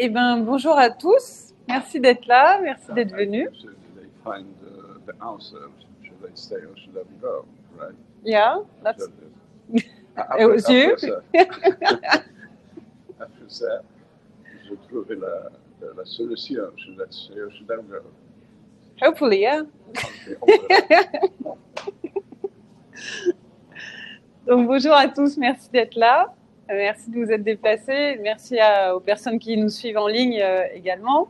Eh ben, bonjour à tous. Merci d'être là. Merci d'être venus. They find the answer. Should they stay or should they go? Right? Yeah, that's Après, it was you. après ça, je trouverai la solution. Should I stay or should I go? Hopefully, yeah. Okay, on verra. Donc, bonjour à tous. Merci d'être là. Merci de vous être déplacés. Merci aux personnes qui nous suivent en ligne également.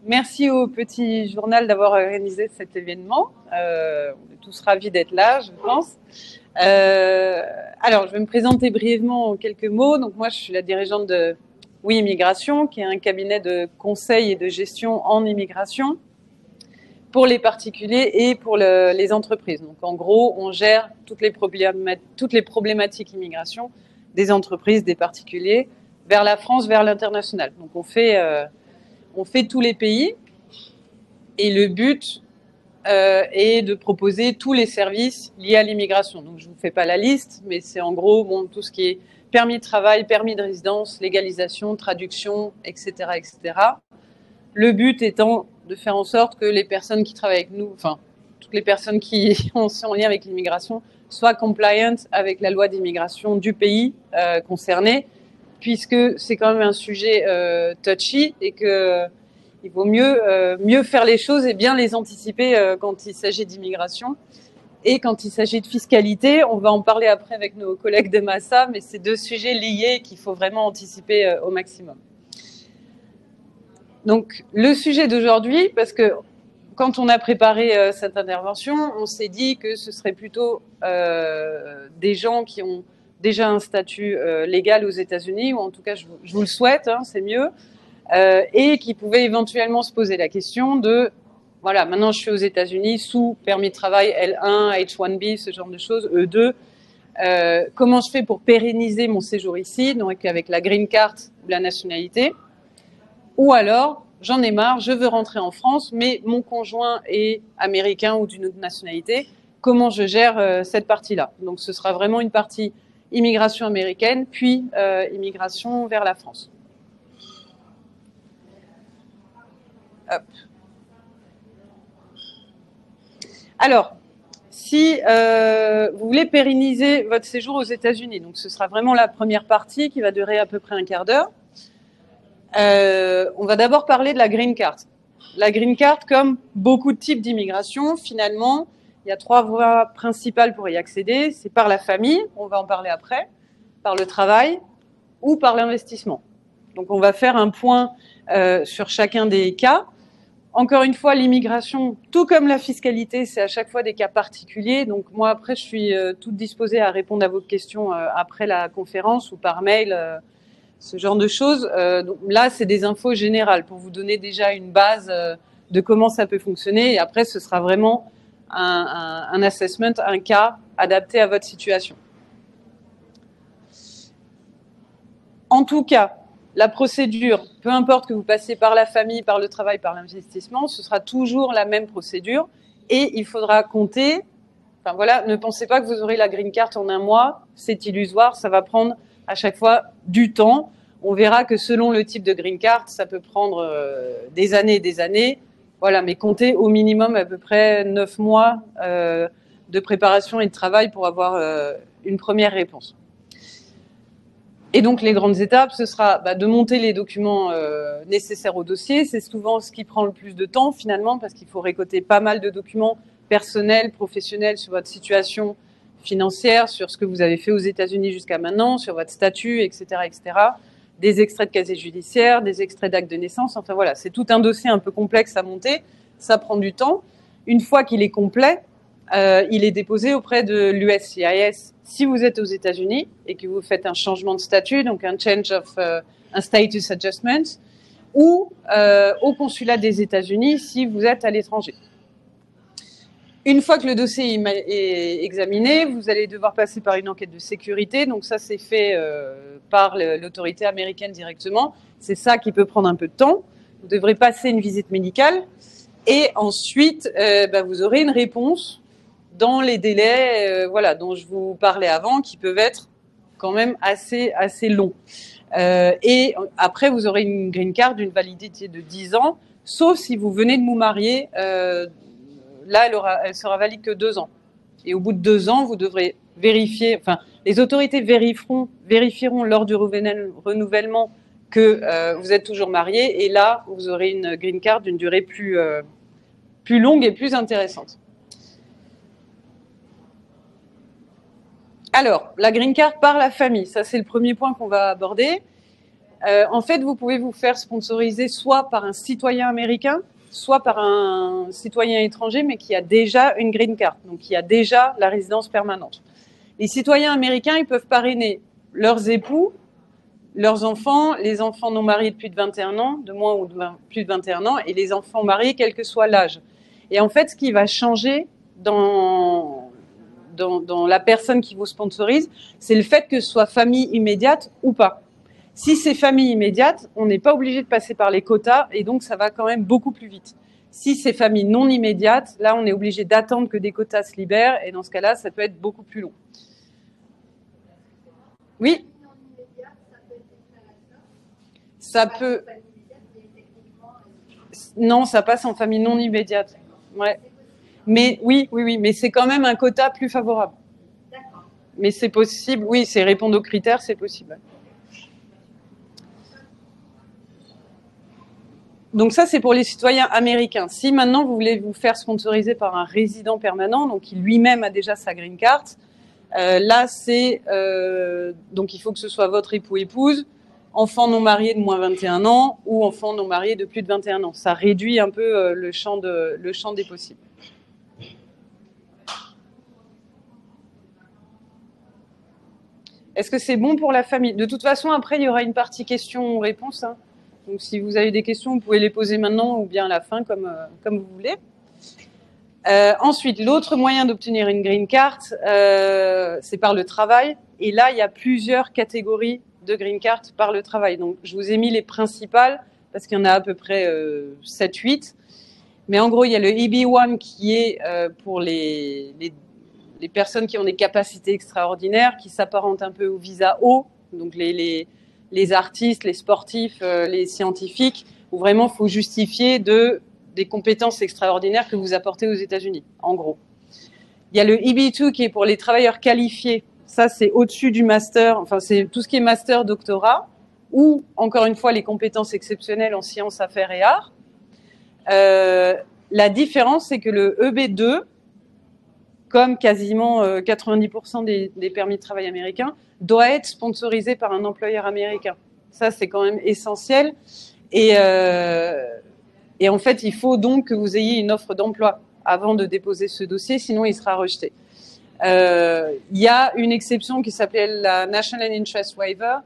Merci au Petit Journal d'avoir organisé cet événement. On est tous ravis d'être là, je pense. Alors, je vais me présenter brièvement en quelques mots. Donc, moi, je suis la dirigeante de Oui Immigration, qui est un cabinet de conseil et de gestion en immigration pour les particuliers et pour les entreprises. Donc, en gros, on gère toutes les problématiques immigration des entreprises, des particuliers, vers la France, vers l'international. Donc, on fait tous les pays et le but est de proposer tous les services liés à l'immigration. Donc, je ne vous fais pas la liste, mais c'est en gros tout ce qui est permis de travail, permis de résidence, légalisation, traduction, etc., etc. Le but étant de faire en sorte que les personnes qui travaillent avec nous, enfin, toutes les personnes qui sont en lien avec l'immigration, soient compliant avec la loi d'immigration du pays concerné, puisque c'est quand même un sujet touchy et que il vaut mieux faire les choses et bien les anticiper quand il s'agit d'immigration. Et quand il s'agit de fiscalité, on va en parler après avec nos collègues de Massa, mais c'est deux sujets liés qu'il faut vraiment anticiper au maximum. Donc, le sujet d'aujourd'hui, parce que quand on a préparé cette intervention, on s'est dit que ce serait plutôt des gens qui ont déjà un statut légal aux États-Unis, ou en tout cas, je vous le souhaite, hein, c'est mieux, et qui pouvaient éventuellement se poser la question de, voilà, maintenant je suis aux États-Unis sous permis de travail L1, H1B, ce genre de choses, E2. Comment je fais pour pérenniser mon séjour ici, donc avec la green card ou la nationalité? Ou alors, j'en ai marre, je veux rentrer en France, mais mon conjoint est américain ou d'une autre nationalité. Comment je gère cette partie-là? Donc, ce sera vraiment une partie immigration américaine, puis immigration vers la France. Hop. Alors, si vous voulez pérenniser votre séjour aux États-Unis, donc ce sera vraiment la première partie qui va durer à peu près un quart d'heure. On va d'abord parler de la green card. La green card, comme beaucoup de types d'immigration, finalement, il y a trois voies principales pour y accéder. C'est par la famille, on va en parler après, par le travail ou par l'investissement. Donc, on va faire un point sur chacun des cas. Encore une fois, l'immigration, tout comme la fiscalité, c'est à chaque fois des cas particuliers. Donc, moi, après, je suis toute disposée à répondre à vos questions après la conférence ou par mail, ce genre de choses. Donc là, c'est des infos générales pour vous donner déjà une base de comment ça peut fonctionner. Et après, ce sera vraiment un assessment, un cas adapté à votre situation. En tout cas, la procédure, peu importe que vous passiez par la famille, par le travail, par l'investissement, ce sera toujours la même procédure. Et il faudra compter. Enfin voilà, ne pensez pas que vous aurez la green card en un mois. C'est illusoire, ça va prendre à chaque fois du temps. On verra que selon le type de green card, ça peut prendre des années et des années. Voilà, mais comptez au minimum à peu près 9 mois de préparation et de travail pour avoir une première réponse. Et donc, les grandes étapes, ce sera de monter les documents nécessaires au dossier. C'est souvent ce qui prend le plus de temps, finalement, parce qu'il faut récolter pas mal de documents personnels, professionnels sur votre situation financière, sur ce que vous avez fait aux États-Unis jusqu'à maintenant, sur votre statut, etc., etc. Des extraits de casier judiciaire, des extraits d'actes de naissance. Enfin voilà, c'est tout un dossier un peu complexe à monter. Ça prend du temps. Une fois qu'il est complet, il est déposé auprès de l'USCIS si vous êtes aux États-Unis et que vous faites un changement de statut, donc un un status adjustment, ou au consulat des États-Unis si vous êtes à l'étranger. Une fois que le dossier est examiné, vous allez devoir passer par une enquête de sécurité. Donc ça, c'est fait par l'autorité américaine directement. C'est ça qui peut prendre un peu de temps. Vous devrez passer une visite médicale. Et ensuite, vous aurez une réponse dans les délais dont je vous parlais avant, qui peuvent être quand même assez longs. Et après, vous aurez une green card d'une validité de 10 ans, sauf si vous venez de vous marier. Là, elle sera valide que 2 ans. Et au bout de 2 ans, vous devrez vérifier, enfin, les autorités vérifieront lors du renouvellement que vous êtes toujours marié, et là, vous aurez une green card d'une durée plus longue et plus intéressante. Alors, la green card par la famille, ça c'est le premier point qu'on va aborder. En fait, vous pouvez vous faire sponsoriser soit par un citoyen américain, soit par un citoyen étranger, mais qui a déjà une green card, donc qui a déjà la résidence permanente. Les citoyens américains, ils peuvent parrainer leurs époux, leurs enfants, les enfants non mariés de plus de 21 ans, de moins ou de plus de 21 ans, et les enfants mariés, quel que soit l'âge. Et en fait, ce qui va changer dans la personne qui vous sponsorise, c'est le fait que ce soit famille immédiate ou pas. Si c'est famille immédiate, on n'est pas obligé de passer par les quotas et donc ça va quand même beaucoup plus vite. Si c'est famille non immédiate, là on est obligé d'attendre que des quotas se libèrent et dans ce cas-là, ça peut être beaucoup plus long. Oui. Ça peut. Non, ça passe en famille non immédiate. Ouais. Mais oui, mais c'est quand même un quota plus favorable. Mais c'est possible, oui, c'est répondre aux critères, c'est possible. Donc ça, c'est pour les citoyens américains. Si maintenant vous voulez vous faire sponsoriser par un résident permanent, donc qui lui-même a déjà sa green card, là c'est donc il faut que ce soit votre époux-épouse, enfant non marié de moins 21 ans ou enfant non marié de plus de 21 ans. Ça réduit un peu le champ des possibles. Est-ce que c'est bon pour la famille? De toute façon, après, il y aura une partie questions-réponses. Hein. Donc, si vous avez des questions, vous pouvez les poser maintenant ou bien à la fin, comme vous voulez. Ensuite, l'autre moyen d'obtenir une green card, c'est par le travail. Et là, il y a plusieurs catégories de green card par le travail. Donc, je vous ai mis les principales, parce qu'il y en a à peu près 7-8. Mais en gros, il y a le EB1 qui est pour les personnes qui ont des capacités extraordinaires, qui s'apparentent un peu au visa O, donc les artistes, les sportifs, les scientifiques, où vraiment il faut justifier des compétences extraordinaires que vous apportez aux États-Unis, en gros. Il y a le EB2 qui est pour les travailleurs qualifiés. Ça, c'est au-dessus du master, enfin, c'est tout ce qui est master, doctorat, ou, encore une fois, les compétences exceptionnelles en sciences, affaires et arts. La différence, c'est que le EB2, comme quasiment 90% des permis de travail américains, doit être sponsorisé par un employeur américain. Ça, c'est quand même essentiel. Et en fait, il faut donc que vous ayez une offre d'emploi avant de déposer ce dossier, sinon il sera rejeté. Il y a une exception qui s'appelle la National Interest Waiver,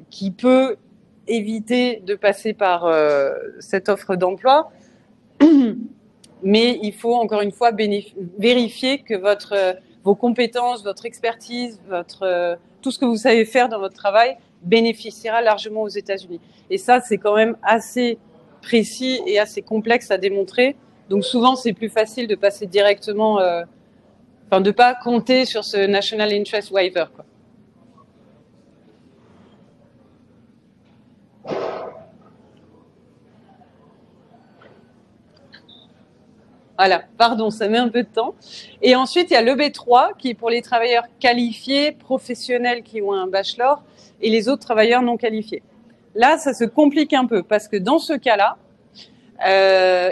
qui peut éviter de passer par cette offre d'emploi. Mais il faut encore une fois vérifier que vos compétences, votre expertise, tout ce que vous savez faire dans votre travail bénéficiera largement aux États-Unis. Et ça, c'est quand même assez précis et assez complexe à démontrer. Donc souvent, c'est plus facile de passer directement, de ne pas compter sur ce National Interest Waiver, quoi. Voilà, pardon, ça met un peu de temps. Et ensuite, il y a l'EB3 qui est pour les travailleurs qualifiés, professionnels qui ont un bachelor, et les autres travailleurs non qualifiés. Là, ça se complique un peu parce que dans ce cas-là,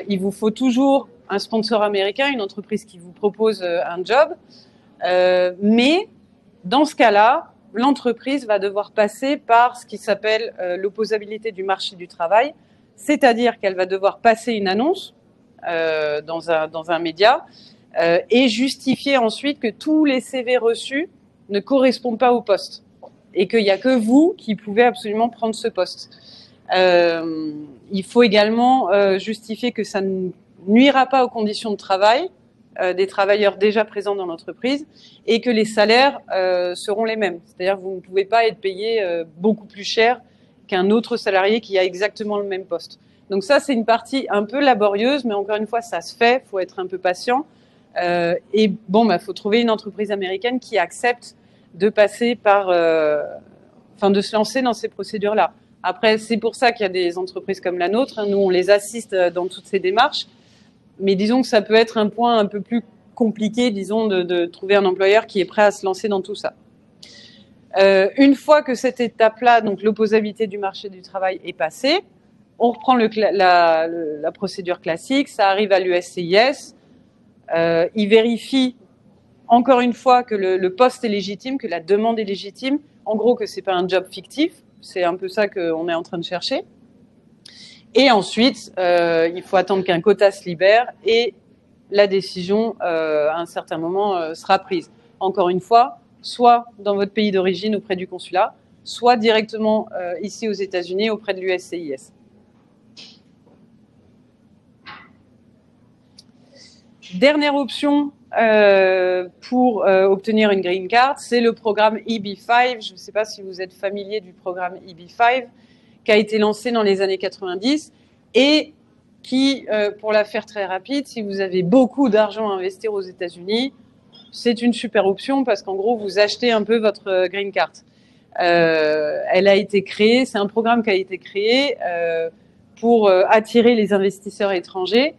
il vous faut toujours un sponsor américain, une entreprise qui vous propose un job. Mais dans ce cas-là, l'entreprise va devoir passer par ce qui s'appelle l'opposabilité du marché du travail, c'est-à-dire qu'elle va devoir passer une annonce dans un média et justifier ensuite que tous les CV reçus ne correspondent pas au poste et qu'il n'y a que vous qui pouvez absolument prendre ce poste. Il faut également justifier que ça ne nuira pas aux conditions de travail des travailleurs déjà présents dans l'entreprise et que les salaires seront les mêmes. C'est-à-dire que vous ne pouvez pas être payé beaucoup plus cher qu'un autre salarié qui a exactement le même poste. Donc ça, c'est une partie un peu laborieuse, mais encore une fois, ça se fait, il faut être un peu patient. Et bon, faut trouver une entreprise américaine qui accepte de passer par enfin de se lancer dans ces procédures-là. Après, c'est pour ça qu'il y a des entreprises comme la nôtre. Nous, on les assiste dans toutes ces démarches. Mais disons que ça peut être un point un peu plus compliqué, disons, de trouver un employeur qui est prêt à se lancer dans tout ça. Une fois que cette étape-là, donc l'opposabilité du marché du travail est passée, on reprend la procédure classique, ça arrive à l'USCIS, il vérifie encore une fois que le poste est légitime, que la demande est légitime, en gros que c'est pas un job fictif, c'est un peu ça qu'on est en train de chercher. Et ensuite, il faut attendre qu'un quota se libère et la décision, à un certain moment, sera prise. Encore une fois, soit dans votre pays d'origine auprès du consulat, soit directement ici aux États-Unis auprès de l'USCIS. Dernière option pour obtenir une green card, c'est le programme EB-5. Je ne sais pas si vous êtes familier du programme EB-5, qui a été lancé dans les années 90 et qui, pour la faire très rapide, si vous avez beaucoup d'argent à investir aux États-Unis, c'est une super option parce qu'en gros, vous achetez un peu votre green card. Elle a été créée, c'est un programme qui a été créé pour attirer les investisseurs étrangers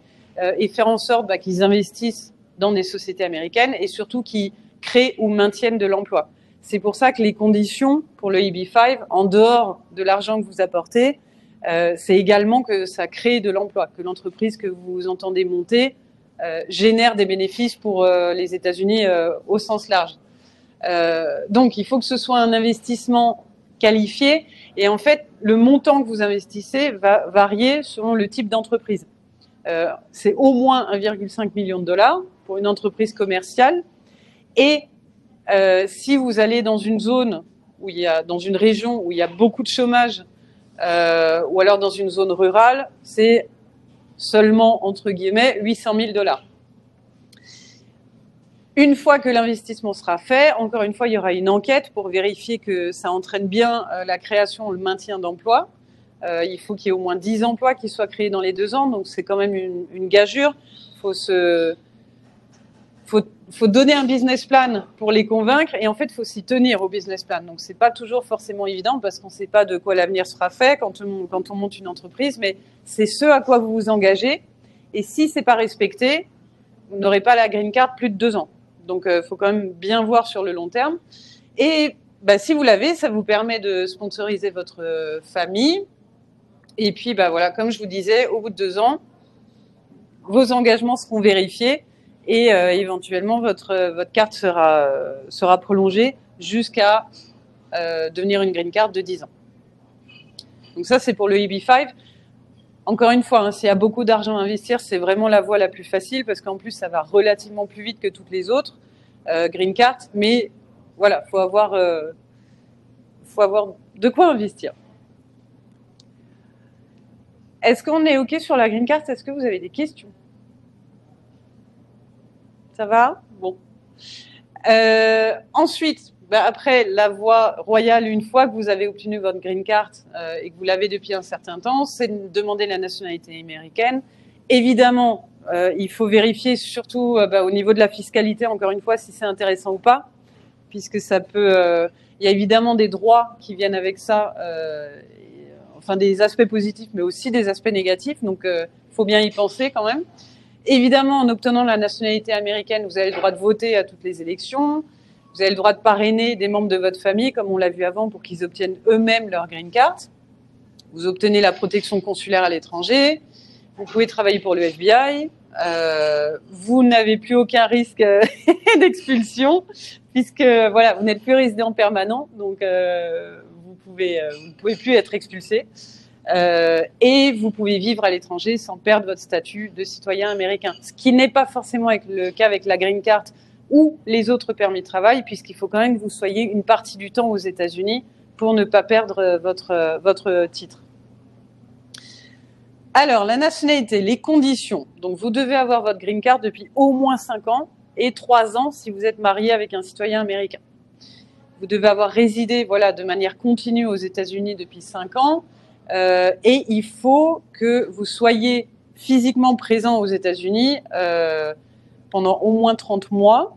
et faire en sorte qu'ils investissent dans des sociétés américaines et surtout qu'ils créent ou maintiennent de l'emploi. C'est pour ça que les conditions pour le EB-5, en dehors de l'argent que vous apportez, c'est également que ça crée de l'emploi, que l'entreprise que vous entendez monter génère des bénéfices pour les États-Unis au sens large. Donc, il faut que ce soit un investissement qualifié et en fait, le montant que vous investissez va varier selon le type d'entreprise. C'est au moins 1,5 million de dollars pour une entreprise commerciale et si vous allez dans une zone où il y a, dans une région où il y a beaucoup de chômage ou alors dans une zone rurale, c'est seulement, entre guillemets, 800 000 dollars. Une fois que l'investissement sera fait, encore une fois, il y aura une enquête pour vérifier que ça entraîne bien la création ou le maintien d'emplois. Il faut qu'il y ait au moins 10 emplois qui soient créés dans les 2 ans, donc c'est quand même une gageure. Faut donner un business plan pour les convaincre et en fait, il faut s'y tenir au business plan. Donc, c'est pas toujours forcément évident parce qu'on ne sait pas de quoi l'avenir sera fait quand on monte une entreprise, mais c'est ce à quoi vous vous engagez. Et si c'est pas respecté, vous n'aurez pas la green card plus de 2 ans. Donc, faut quand même bien voir sur le long terme. Et si vous l'avez, ça vous permet de sponsoriser votre famille. Et puis, voilà, comme je vous disais, au bout de 2 ans, vos engagements seront vérifiés. Et éventuellement, votre carte sera prolongée jusqu'à devenir une green card de 10 ans. Donc ça, c'est pour le EB-5. Encore une fois, s'il y a beaucoup d'argent à investir, c'est vraiment la voie la plus facile parce qu'en plus, ça va relativement plus vite que toutes les autres green cards. Mais voilà, faut avoir de quoi investir. Est-ce qu'on est OK sur la green card? Est-ce que vous avez des questions? Ça va? Bon. Ensuite, après la voie royale, une fois que vous avez obtenu votre green card et que vous l'avez depuis un certain temps, c'est de demander la nationalité américaine. Évidemment, il faut vérifier surtout au niveau de la fiscalité, encore une fois, si c'est intéressant ou pas, puisque ça peut... il y a évidemment des droits qui viennent avec ça, enfin des aspects positifs, mais aussi des aspects négatifs, donc il faut bien y penser quand même. Évidemment, en obtenant la nationalité américaine, vous avez le droit de voter à toutes les élections. Vous avez le droit de parrainer des membres de votre famille, comme on l'a vu avant, pour qu'ils obtiennent eux-mêmes leur green card. Vous obtenez la protection consulaire à l'étranger. Vous pouvez travailler pour le FBI. Vous n'avez plus aucun risque d'expulsion, puisque voilà, vous n'êtes plus résident permanent, donc vous ne pouvez plus être expulsé. Et vous pouvez vivre à l'étranger sans perdre votre statut de citoyen américain. Ce qui n'est pas forcément le cas avec la green card ou les autres permis de travail, puisqu'il faut quand même que vous soyez une partie du temps aux États-Unis pour ne pas perdre votre titre. Alors, la nationalité, les conditions. Donc, vous devez avoir votre green card depuis au moins 5 ans et 3 ans si vous êtes marié avec un citoyen américain. Vous devez avoir résidé de manière continue aux États-Unis depuis 5 ans. Et il faut que vous soyez physiquement présent aux États-Unis pendant au moins 30 mois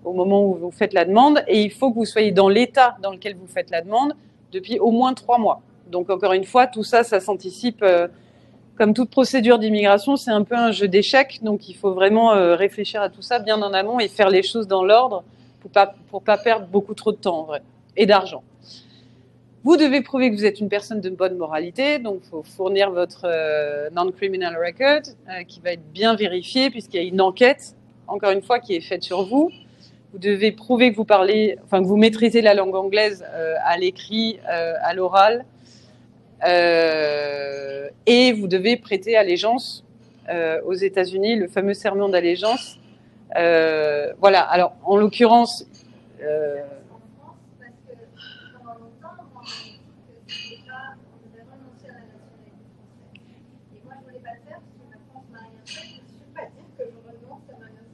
au moment où vous faites la demande, et il faut que vous soyez dans l'État dans lequel vous faites la demande depuis au moins 3 mois. Donc encore une fois, tout ça, ça s'anticipe. Comme toute procédure d'immigration, c'est un peu un jeu d'échecs, donc il faut vraiment réfléchir à tout ça bien en amont et faire les choses dans l'ordre pour pas perdre beaucoup trop de temps en vrai, et d'argent. Vous devez prouver que vous êtes une personne de bonne moralité, donc il faut fournir votre non-criminal record qui va être bien vérifié puisqu'il y a une enquête, encore une fois, qui est faite sur vous. Vous devez prouver que vous parlez, enfin que vous maîtrisez la langue anglaise à l'écrit, à l'oral, et vous devez prêter allégeance aux États-Unis, le fameux serment d'allégeance. Voilà. Alors en l'occurrence.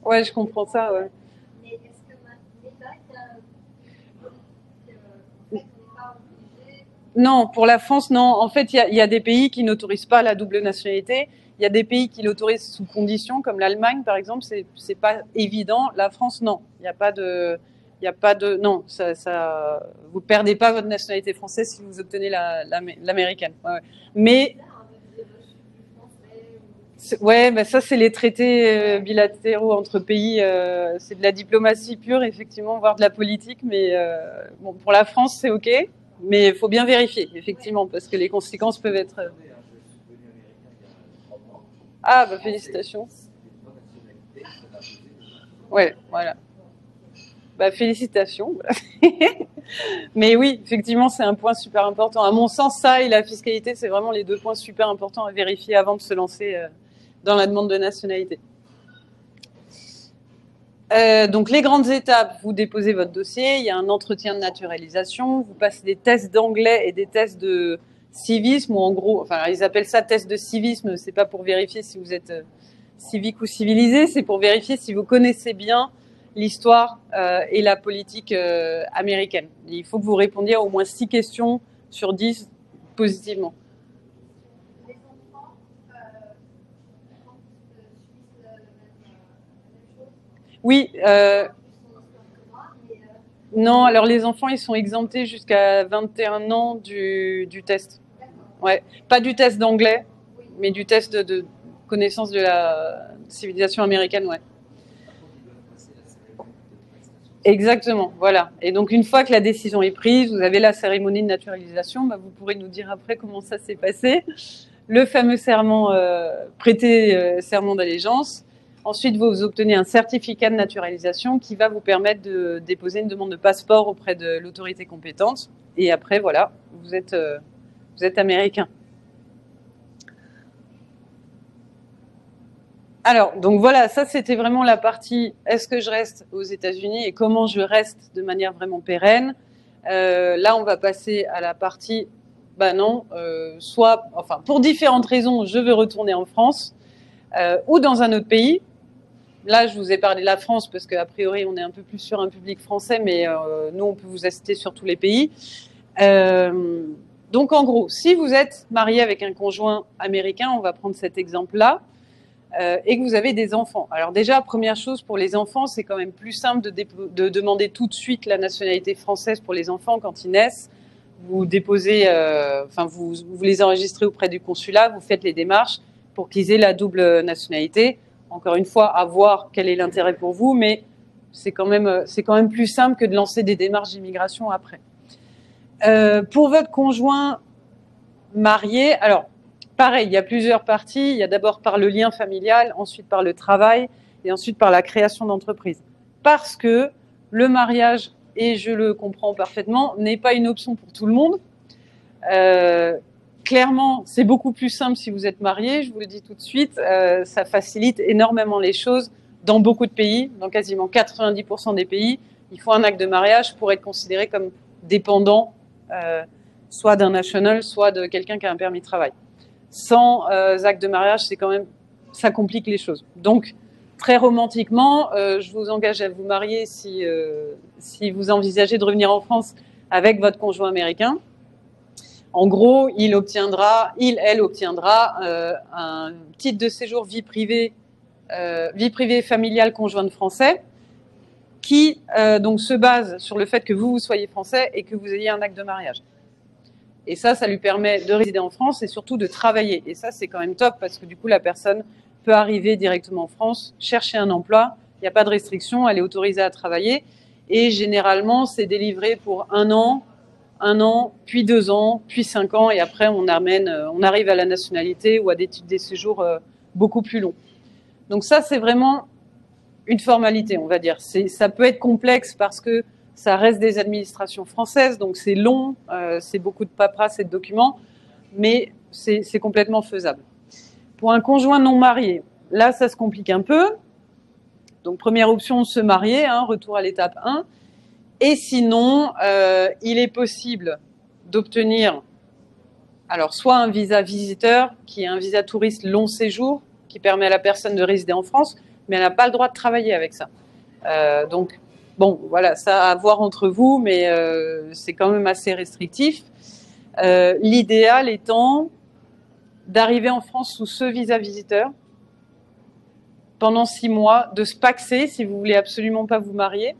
Ouais, je comprends ça, ouais. Mais est-ce que l'État Non, pour la France, non. En fait, il y a des pays qui n'autorisent pas la double nationalité. Il y a des pays qui l'autorisent sous conditions, comme l'Allemagne, par exemple. C'est pas évident. La France, non. Il n'y a pas de, non. Vous perdez pas votre nationalité française si vous obtenez l'américaine. Ouais. Mais ouais, bah ça c'est les traités bilatéraux entre pays. C'est de la diplomatie pure, effectivement, voire de la politique. Mais bon, pour la France, c'est ok. Mais il faut bien vérifier, effectivement, parce que les conséquences peuvent être. Ah, bah félicitations. Ouais, voilà. Bah félicitations. Mais oui, effectivement, c'est un point super important. À mon sens, ça et la fiscalité, c'est vraiment les 2 points super importants à vérifier avant de se lancer dans la demande de nationalité. Donc les grandes étapes, vous déposez votre dossier, il y a un entretien de naturalisation, vous passez des tests d'anglais et des tests de civisme, ou en gros, enfin ils appellent ça test de civisme, c'est pas pour vérifier si vous êtes civique ou civilisé, c'est pour vérifier si vous connaissez bien l'histoire et la politique américaine. Il faut que vous répondiez à au moins 6 questions sur 10 positivement. Oui. Non, alors les enfants, ils sont exemptés jusqu'à 21 ans du test. Ouais. Pas du test d'anglais, mais du test de connaissance de la civilisation américaine, ouais. Exactement, voilà. Et donc une fois que la décision est prise, vous avez la cérémonie de naturalisation, bah, vous pourrez nous dire après comment ça s'est passé. Le fameux serment, serment d'allégeance. Ensuite, vous obtenez un certificat de naturalisation qui va vous permettre de déposer une demande de passeport auprès de l'autorité compétente. Et après, voilà, vous êtes américain. Alors, donc voilà, ça c'était vraiment la partie est-ce que je reste aux États-Unis et comment je reste de manière vraiment pérenne. Là, on va passer à la partie bah non, soit, enfin, pour différentes raisons, je veux retourner en France ou dans un autre pays. Là, je vous ai parlé de la France parce qu'a priori, on est un peu plus sur un public français, mais nous, on peut vous assister sur tous les pays. Donc, en gros, si vous êtes marié avec un conjoint américain, on va prendre cet exemple-là, et que vous avez des enfants. Alors déjà, première chose, pour les enfants, c'est quand même plus simple de demander tout de suite la nationalité française pour les enfants quand ils naissent. Vous déposez, enfin, vous les enregistrez auprès du consulat, vous faites les démarches pour qu'ils aient la double nationalité. Encore une fois, à voir quel est l'intérêt pour vous, mais c'est quand même plus simple que de lancer des démarches d'immigration après. Pour votre conjoint marié, alors pareil, il y a plusieurs parties. Il y a d'abord par le lien familial, ensuite par le travail et ensuite par la création d'entreprise. Parce que le mariage, et je le comprends parfaitement, n'est pas une option pour tout le monde. Clairement, c'est beaucoup plus simple si vous êtes marié, je vous le dis tout de suite. Ça facilite énormément les choses dans beaucoup de pays, dans quasiment 90% des pays. Il faut un acte de mariage pour être considéré comme dépendant, soit d'un national, soit de quelqu'un qui a un permis de travail. Sans acte de mariage, c'est quand même, ça complique les choses. Donc, très romantiquement, je vous engage à vous marier si vous envisagez de revenir en France avec votre conjoint américain. En gros, elle obtiendra un titre de séjour vie privée familiale conjointe français, qui donc se base sur le fait que vous soyez français et que vous ayez un acte de mariage. Et ça lui permet de résider en France et surtout de travailler. Et ça, c'est quand même top parce que du coup, la personne peut arriver directement en France, chercher un emploi, il n'y a pas de restriction, elle est autorisée à travailler. Et généralement, c'est délivré pour 1 an, puis 2 ans, puis 5 ans, et après, on arrive à la nationalité ou à des titres de séjour beaucoup plus longs. Donc ça, c'est vraiment une formalité, on va dire. Ça peut être complexe parce que ça reste des administrations françaises, donc c'est long, c'est beaucoup de paperasse et de documents, mais c'est complètement faisable. Pour un conjoint non marié, là, ça se complique un peu. Donc, première option, se marier, retour à l'étape 1. Et sinon, il est possible d'obtenir, alors, soit un visa visiteur, qui est un visa touriste long séjour, qui permet à la personne de résider en France, mais elle n'a pas le droit de travailler avec ça. Donc, bon, voilà, ça à voir entre vous, mais c'est quand même assez restrictif. L'idéal étant d'arriver en France sous ce visa visiteur pendant 6 mois, de se paxer si vous voulez absolument pas vous marier.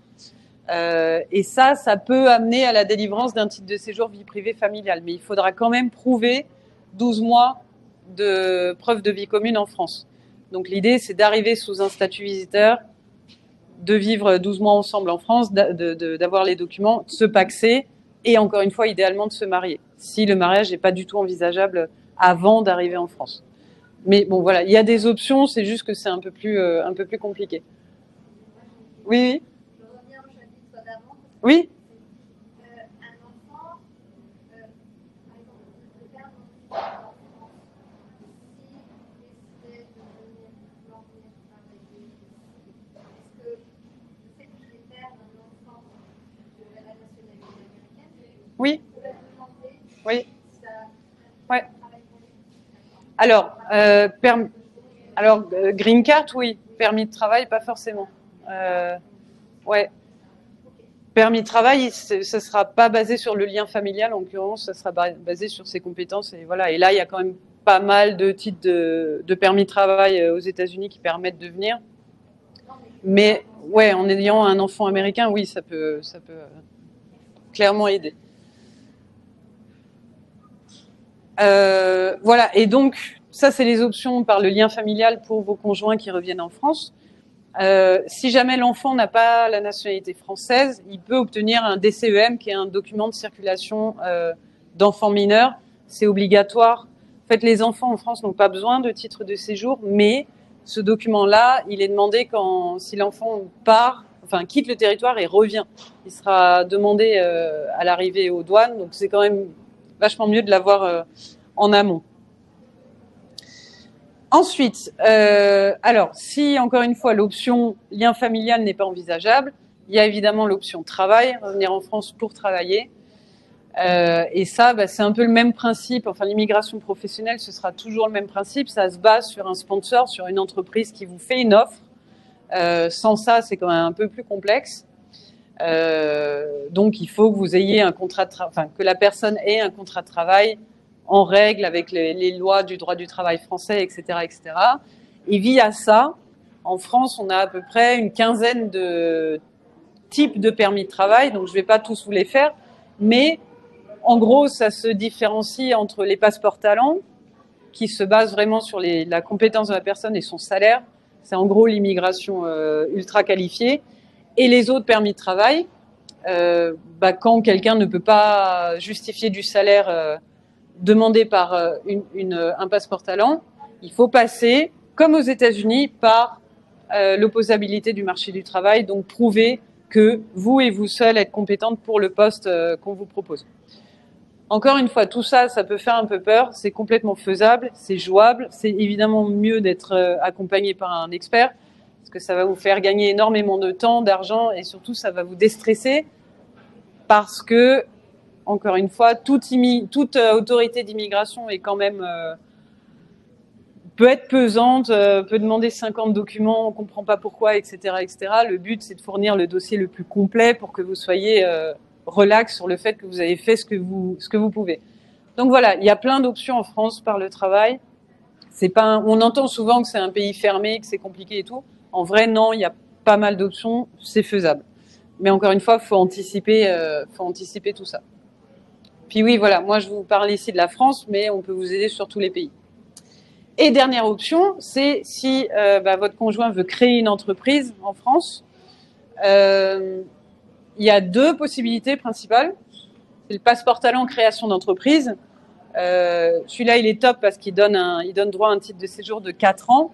Et ça peut amener à la délivrance d'un titre de séjour vie privée familiale. Mais il faudra quand même prouver 12 mois de preuve de vie commune en France. Donc l'idée, c'est d'arriver sous un statut visiteur, de vivre 12 mois ensemble en France, d'avoir les documents, de se paxer et encore une fois, idéalement, de se marier. Si le mariage n'est pas du tout envisageable avant d'arriver en France. Mais bon, voilà, il y a des options, c'est juste que c'est un peu plus compliqué. Oui, oui. Oui. Un enfant, par exemple, le père de l'enfant, s'il décidait de venir travailler, est-ce que le fait qu'il est père d'un enfant de la nationalité américaine, oui. peut demander oui. si ça ouais. travaille pour lui? Alors, green card, oui. Permis de travail, pas forcément. Ouais. Permis de travail, ce ne sera pas basé sur le lien familial, en l'occurrence, ça sera basé sur ses compétences. Et voilà. Et là, il y a quand même pas mal de titres de permis de travail aux États-Unis qui permettent de venir. Mais ouais, en ayant un enfant américain, oui, ça peut clairement aider. Voilà. Et donc, ça, c'est les options par le lien familial pour vos conjoints qui reviennent en France. Si jamais l'enfant n'a pas la nationalité française, il peut obtenir un DCEM, qui est un document de circulation d'enfants mineurs. C'est obligatoire. En fait, les enfants en France n'ont pas besoin de titre de séjour, mais ce document-là, il est demandé si l'enfant quitte le territoire et revient. Il sera demandé à l'arrivée aux douanes, donc c'est quand même vachement mieux de l'avoir en amont. Ensuite, alors, si encore une fois l'option lien familial n'est pas envisageable, il y a évidemment l'option travail, revenir en France pour travailler. Et ça, c'est un peu le même principe. Enfin, l'immigration professionnelle, ce sera toujours le même principe. Ça se base sur un sponsor, sur une entreprise qui vous fait une offre. Sans ça, c'est quand même un peu plus complexe. Donc, il faut que vous ayez un contrat que la personne ait un contrat de travail en règle avec les lois du droit du travail français, etc., etc. Et via ça, en France, on a à peu près une quinzaine de types de permis de travail. Donc, je ne vais pas tous vous les faire, mais en gros, ça se différencie entre les passeports talents, qui se basent vraiment sur la compétence de la personne et son salaire. C'est en gros l'immigration ultra qualifiée. Et les autres permis de travail, quand quelqu'un ne peut pas justifier du salaire demandé par un passeport talent, il faut passer, comme aux États-Unis, par l'opposabilité du marché du travail, donc prouver que vous et vous seul êtes compétente pour le poste qu'on vous propose. Encore une fois, tout ça, ça peut faire un peu peur, c'est complètement faisable, c'est jouable, c'est évidemment mieux d'être accompagné par un expert, parce que ça va vous faire gagner énormément de temps, d'argent, et surtout, ça va vous déstresser, parce que encore une fois, toute autorité d'immigration est quand même peut être pesante, peut demander 50 documents, on ne comprend pas pourquoi, etc., etc. Le but, c'est de fournir le dossier le plus complet pour que vous soyez relax sur le fait que vous avez fait ce que vous pouvez. Donc voilà, il y a plein d'options en France par le travail. On entend souvent que c'est un pays fermé, que c'est compliqué et tout. En vrai, non, il y a pas mal d'options, c'est faisable. Mais encore une fois, faut anticiper tout ça. Puis oui, voilà, moi je vous parle ici de la France, mais on peut vous aider sur tous les pays. Et dernière option, c'est si votre conjoint veut créer une entreprise en France. Il y a deux possibilités principales. C'est le passeport talent création d'entreprise. Celui-là, il est top parce qu'il donne droit à un titre de séjour de 4 ans,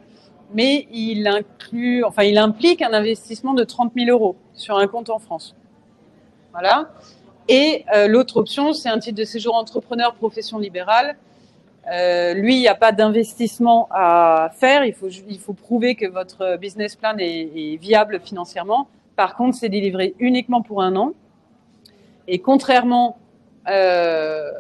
mais il implique un investissement de 30 000 € sur un compte en France. Voilà. Et l'autre option, c'est un titre de séjour entrepreneur profession libérale. Lui, il n'y a pas d'investissement à faire. Il faut prouver que votre business plan est viable financièrement. Par contre, c'est délivré uniquement pour 1 an. Et contrairement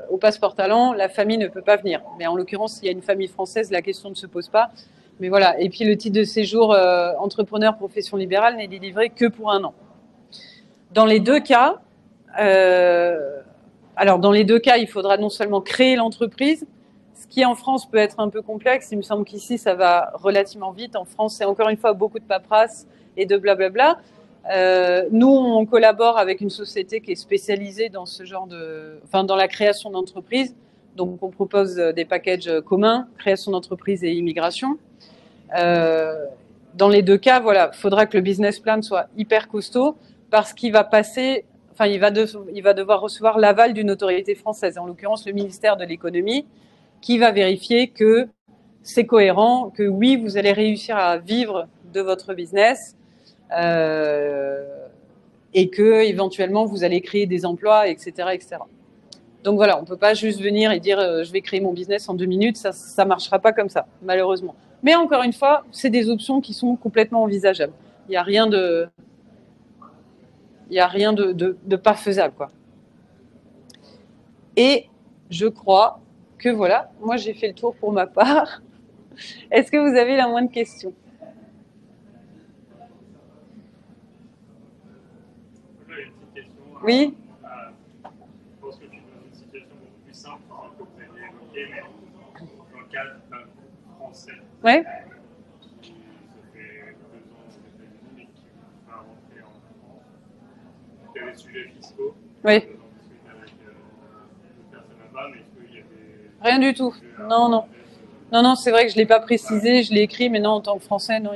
au passeport talent, la famille ne peut pas venir. Mais en l'occurrence, s'il y a une famille française, la question ne se pose pas. Mais voilà. Et puis, le titre de séjour entrepreneur profession libérale n'est délivré que pour 1 an. Dans les deux cas, il faudra non seulement créer l'entreprise, ce qui en France peut être un peu complexe. Il me semble qu'ici, ça va relativement vite. En France, c'est encore une fois beaucoup de paperasse et de blablabla. Nous, on collabore avec une société qui est spécialisée dans dans la création d'entreprises. Donc, on propose des packages communs, création d'entreprise et immigration. Dans les deux cas, voilà, il faudra que le business plan soit hyper costaud parce qu'il va il va devoir recevoir l'aval d'une autorité française, en l'occurrence le ministère de l'économie, qui va vérifier que c'est cohérent, que oui, vous allez réussir à vivre de votre business et que éventuellement vous allez créer des emplois, etc., etc. Donc voilà, on ne peut pas juste venir et dire je vais créer mon business en 2 minutes, ça ne marchera pas comme ça, malheureusement. Mais encore une fois, c'est des options qui sont complètement envisageables. Il n'y a rien de pas faisable, quoi. Et je crois que voilà, moi j'ai fait le tour pour ma part. Est-ce que vous avez la moindre question? J'ai une petite question. Oui. Je pense que tu es dans une situation beaucoup plus simple que vous avez évoquée, mais dans le cadre d'un groupe français. Ouais. Qui se fait 2 ans aux États-Unis, mais qui va rentrer en France. Il y a des sujets fiscaux. Oui. On discute avec d'autres personnes là-bas, mais est-ce qu'il y a des. Rien du tout. Non. Non, c'est vrai que je ne l'ai pas précisé, je l'ai écrit, mais non, en tant que Français, non,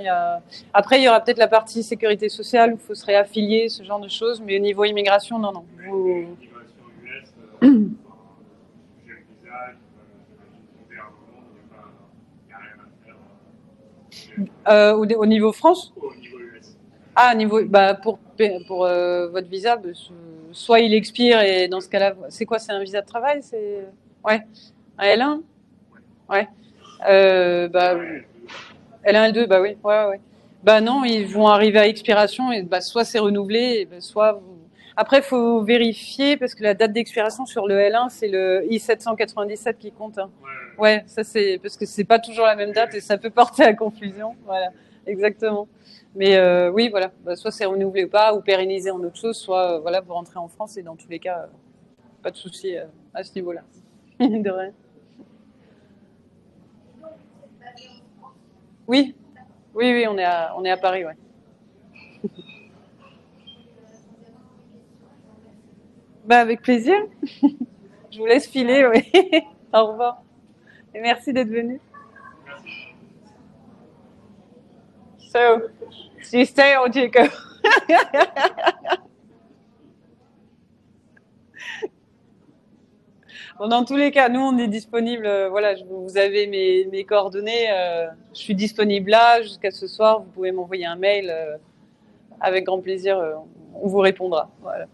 Après, il y aura peut-être la partie sécurité sociale où il faut se réaffilier, ce genre de choses, mais au niveau immigration, non. Immigration US, j'ai le visa, j'imagine à un moment, il n'y a rien à faire. Au niveau France? Au niveau US. Ah, pour votre visa, soit il expire et dans ce cas-là, c'est quoi? C'est un visa de travail? Ouais. Un L1? Ouais. L1, L2, bah oui. Ouais. Bah non, ils vont arriver à expiration et soit c'est renouvelé, et soit Après, il faut vérifier parce que la date d'expiration sur le L1, c'est le I-797 qui compte. Hein. Ouais, ça c'est parce que c'est pas toujours la même date et ça peut porter à confusion. Voilà, exactement. Mais oui, voilà, soit c'est renouvelé ou pas, ou pérennisé en autre chose, soit voilà, vous rentrez en France et dans tous les cas, pas de souci à ce niveau-là. De rien. Oui, on est à Paris, ouais. Avec plaisir. Je vous laisse filer, oui. Au revoir. Et merci d'être venu. So, do you stay or do you go? Bon, dans tous les cas, nous, on est disponible. Voilà, vous avez mes coordonnées. Je suis disponible là jusqu'à ce soir. Vous pouvez m'envoyer un mail. Avec grand plaisir, on vous répondra. Voilà.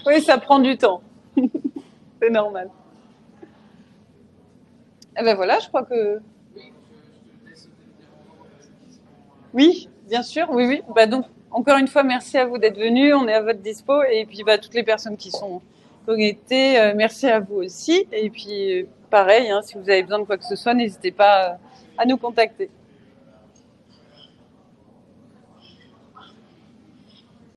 Oui, ça prend du temps. C'est normal. Eh ben voilà, je crois que... Oui, bien sûr, oui. Donc, encore une fois, merci à vous d'être venus. On est à votre dispo. Et puis, toutes les personnes qui sont connectées, merci à vous aussi. Et puis, pareil, si vous avez besoin de quoi que ce soit, n'hésitez pas à nous contacter.